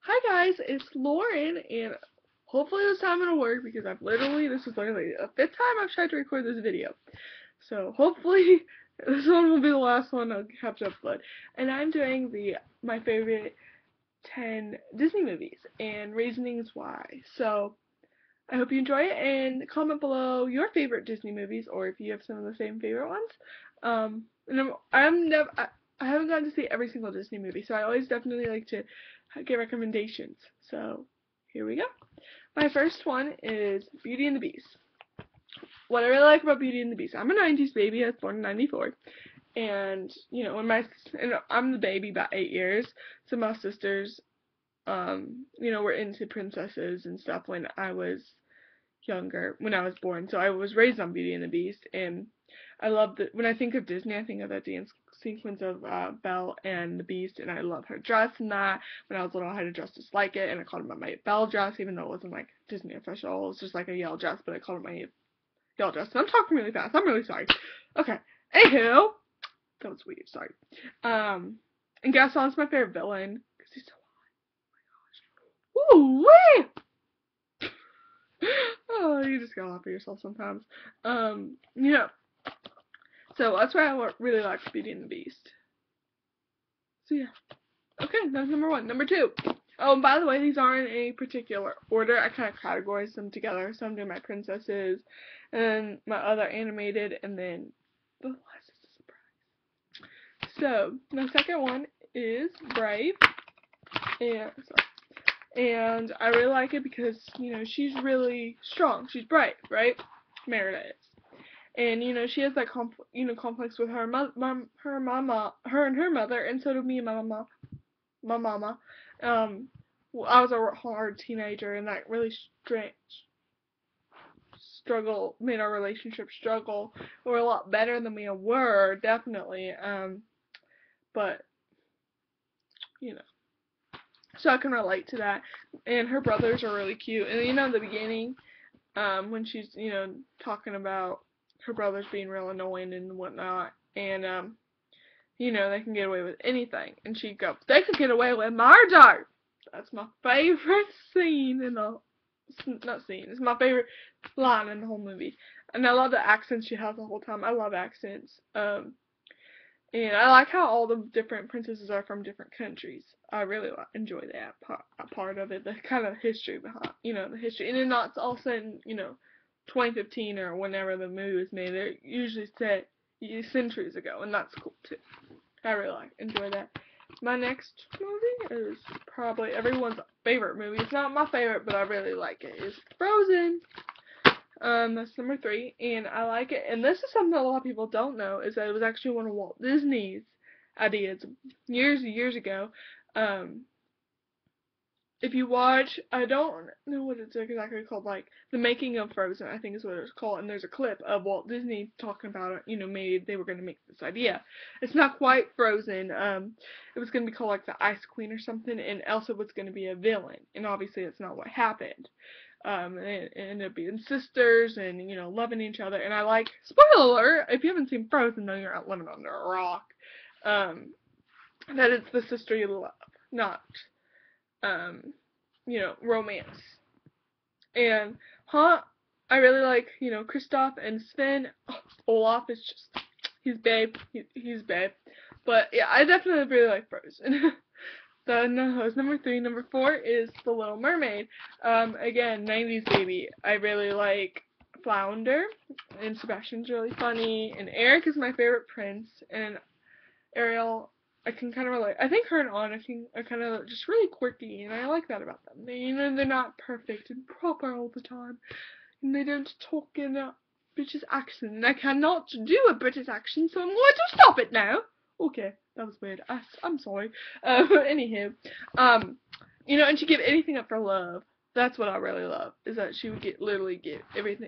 Hi guys, it's Lauren, and hopefully this time it'll work because this is literally the fifth time I've tried to record this video. So hopefully this one will be the last one I'll have to upload. And I'm doing my favorite 10 Disney movies and reasonings why. So I hope you enjoy it and comment below your favorite Disney movies or if you have some of the same favorite ones. And I haven't gotten to see every single Disney movie, so I always definitely like to get recommendations. So here we go. My first one is Beauty and the Beast. What I really like about Beauty and the Beast, I'm a 90s baby. I was born in 94. And, I'm the baby about 8 years. So my sisters, were into princesses and stuff when I was younger, when I was born. So I was raised on Beauty and the Beast, and I love when I think of Disney, I think of that dance sequence of Belle and the Beast, and I love her dress in that. When I was little, I had a dress just like it, and I called it my Belle dress, even though it wasn't like Disney official. It was just like a yellow dress, but I called it my yellow dress. And I'm talking really fast. I'm really sorry. Okay. Anywho, that was weird. Sorry. And Gaston's my favorite villain because he's so hot. Ooh wee! Oh, you just gotta laugh at yourself sometimes. Yeah. So that's why I really like Beauty and the Beast. So yeah. Okay, that's number one. Number two. Oh, and by the way, these aren't in any particular order. I kind of categorized them together. So I'm doing my princesses, and my other animated, and then the last is a surprise. So my second one is Brave, and I really like it because she's really strong. She's brave, right? Merida is. And she has that complex with her her and her mother, and so do me and my mama. I was a hard teenager, and that really made our relationship struggle. We're a lot better than we were, definitely. But so I can relate to that. And her brothers are really cute. And in the beginning, when she's talking about her brothers being real annoying and whatnot, and they can get away with anything, and she goes, they could get away with murder. That's my favorite scene in the not scene. It's my favorite line in the whole movie, and I love the accents she has the whole time. I love accents. And I like how all the different princesses are from different countries. I really enjoy that part of it, the kind of history behind, the history. And then not all set in, 2015 or whenever the movie was made. They're usually set centuries ago, and that's cool too. I really enjoy that. My next movie is probably everyone's favorite movie. It's not my favorite, but I really like it. It's Frozen. That's number three, and I like it. And this is something a lot of people don't know, is that it was actually one of Walt Disney's ideas years and years ago. If you watch, I don't know what it's exactly called, like The Making of Frozen, I think is what it's called, and there's a clip of Walt Disney talking about it, maybe they were going to make this idea. It's not quite Frozen, it was going to be called like the Ice Queen or something, and Elsa was going to be a villain, and obviously that's not what happened. And it ended up being sisters and, loving each other, and I like, spoiler alert, if you haven't seen Frozen, then you're not living under a rock, that it's the sister you love, not romance. And I really like, Kristoff and Sven. Oh, Olaf is just, he's babe. He's babe. But yeah, I definitely really like Frozen. That was number three. Number four is The Little Mermaid. Again, 90s baby. I really like Flounder, and Sebastian's really funny, and Eric is my favorite prince, and Ariel, I can kind of relate. I think her and Anna are kind of just really quirky, and I like that about them. They're not perfect and proper all the time, and they don't talk in a British accent. And I cannot do a British accent, so I'm going to stop it now. Okay, that was weird. I'm sorry. Anywho, and she give anything up for love. That's what I really love, is that she would literally give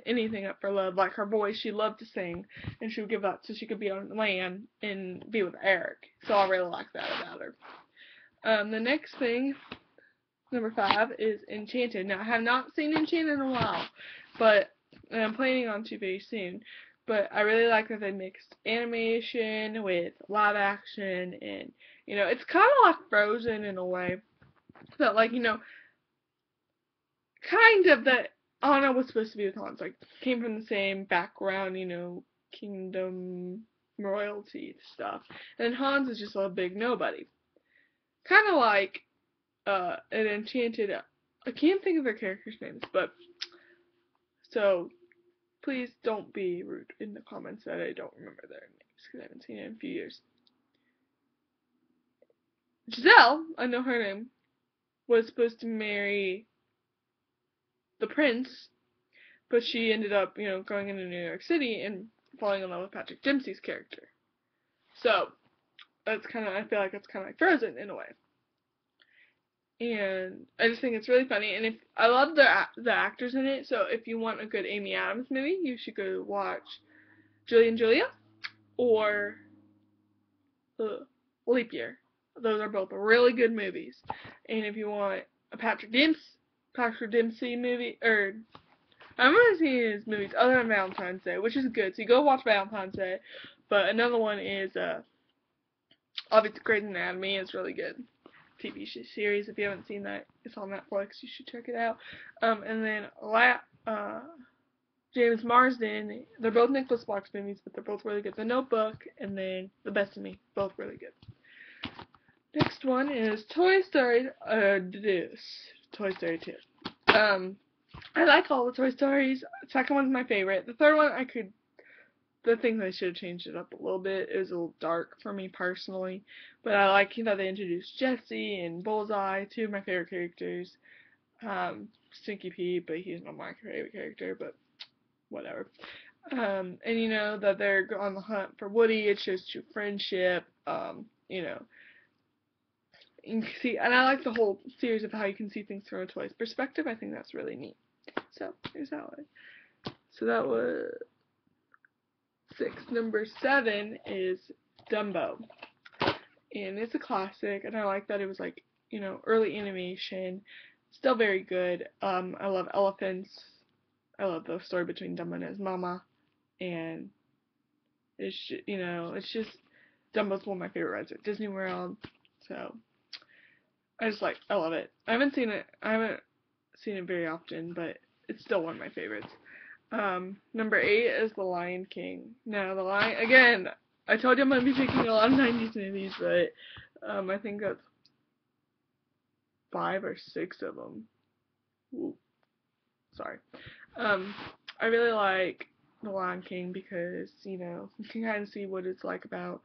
anything up for love. Like her voice, she loved to sing, and she would give up so she could be on land and be with Eric. So I really like that about her. The next thing, number five, is Enchanted. Now, I have not seen Enchanted in a while, but I'm planning on to very soon. But I really like that they mixed animation with live action, and, it's kind of like Frozen in a way. That, like, kind of that Anna was supposed to be with Hans, like, came from the same background, kingdom royalty stuff. And Hans is just a big nobody. Kind of like, an enchanted, I can't think of their characters' names, but, so, please don't be rude in the comments that I don't remember their names, because I haven't seen it in a few years. Giselle, I know her name, was supposed to marry the prince, but she ended up, going into New York City and falling in love with Patrick Dempsey's character. So, I feel like it's kind of like Frozen in a way. And I just think it's really funny, and I love the actors in it, so if you want a good Amy Adams movie, you should go watch Julie and Julia, or Leap Year. Those are both really good movies. And if you want a Patrick Dempsey movie, or I'm gonna see his movies other than Valentine's Day, which is good. So you go watch Valentine's Day. But another one is obviously Grey's Anatomy is really good. TV series. If you haven't seen that, it's on Netflix. You should check it out. And then James Marsden. They're both Nicholas Sparks movies, but they're both really good. The Notebook and then The Best of Me, both really good. Next one is Toy Story. Toy Story 2. I like all the Toy Stories. The second one's my favorite. The third one, the thing they should have changed it up a little bit. It was a little dark for me personally, but I like that they introduced Jessie and Bullseye, two of my favorite characters. Stinky Pete, but he's not my favorite character, but whatever. And that they're on the hunt for Woody. It shows true friendship. You can see, and I like the whole series of how you can see things from a toy's perspective. I think that's really neat. So here's that one. So that was 6. Number 7 is Dumbo, and it's a classic, and I like that it was like early animation, still very good. I love elephants. I love the story between Dumbo and his mama, and it's just Dumbo's one of my favorite rides at Disney World. So I love it. I haven't seen it very often, but it's still one of my favorites. Number 8 is The Lion King. Now, The Lion, again, I told you I'm going to be picking a lot of 90s movies, but, I think that's 5 or 6 of them. Ooh, sorry. I really like The Lion King because, you can kind of see what it's like about,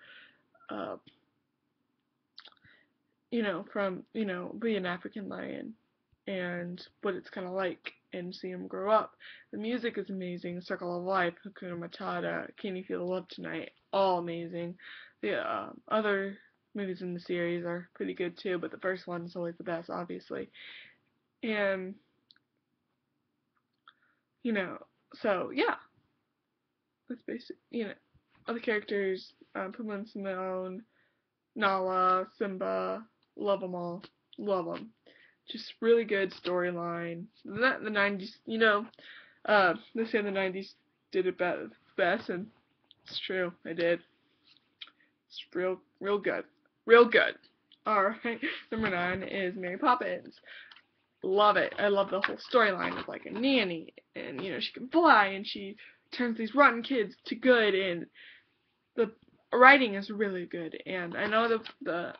from, being an African lion and what it's kind of like and see him grow up. The music is amazing. Circle of Life, Hakuna Matata, Can You Feel the Love Tonight, all amazing. The other movies in the series are pretty good too, but the first one is always the best, obviously. And, so yeah, that's basic. Other characters, Pumbaa and Simone, Nala, Simba, love them all. Love them. Just really good storyline. The 90s, they say the 90s did it best, and it's true, they did. It's real good. Real good. Alright, number 9 is Mary Poppins. Love it. I love the whole storyline of like a nanny, and she can fly, and she turns these rotten kids to good, and the writing is really good, and I know the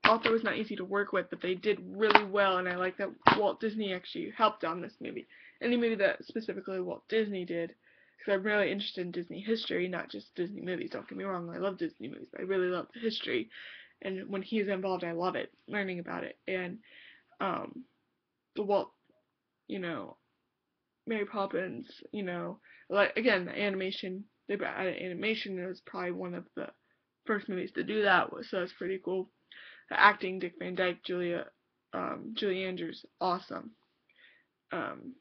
author was not easy to work with, but they did really well, and I like that Walt Disney actually helped on this movie. Any movie that specifically Walt Disney did, because I'm really interested in Disney history, not just Disney movies. Don't get me wrong, I love Disney movies, but I really love the history, and when he's involved, I love it, learning about it. And the Walt, Mary Poppins, like again, the animation, they added animation. It was probably one of the first movies to do that, so that's pretty cool. The acting, Dick Van Dyke, Julie Andrews, awesome. And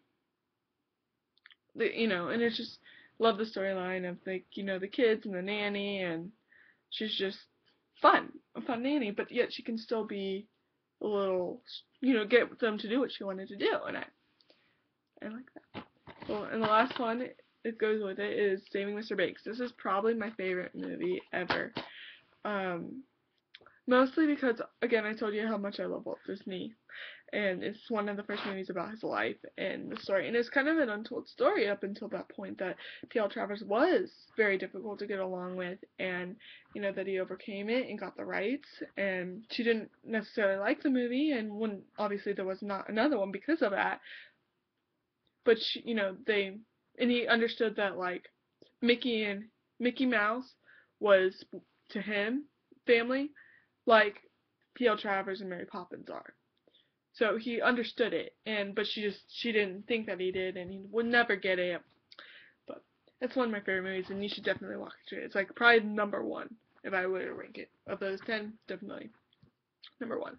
it's just, love the storyline of the kids and the nanny, and she's just a fun nanny, but yet she can still be a little, get them to do what she wanted to do, and I like that. Well, and the last one that goes with it is Saving Mr. Banks. This is probably my favorite movie ever. Mostly because, again, I told you how much I love Walt Disney, and it's one of the first movies about his life and the story, and it's kind of an untold story up until that point, that P.L. Travers was very difficult to get along with, and, you know, that he overcame it and got the rights, and she didn't necessarily like the movie, and when, obviously, there was not another one because of that, but she, you know, and he understood that, like, Mickey Mouse was, to him, family, like P.L. Travers and Mary Poppins are. So he understood it, but she didn't think that he did, and he would never get it. But it's one of my favorite movies, and you should definitely watch it. It's like probably number one if I were to rank it. Of those 10, definitely number one.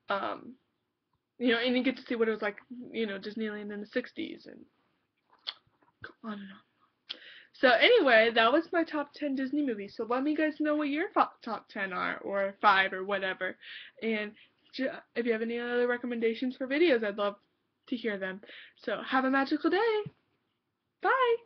Um, you know, and you get to see what it was like, you know, Disneyland in the 60s, and go on and on. So anyway, that was my top 10 Disney movies. So let me guys know what your top 10 are, or 5, or whatever. And if you have any other recommendations for videos, I'd love to hear them. So have a magical day. Bye.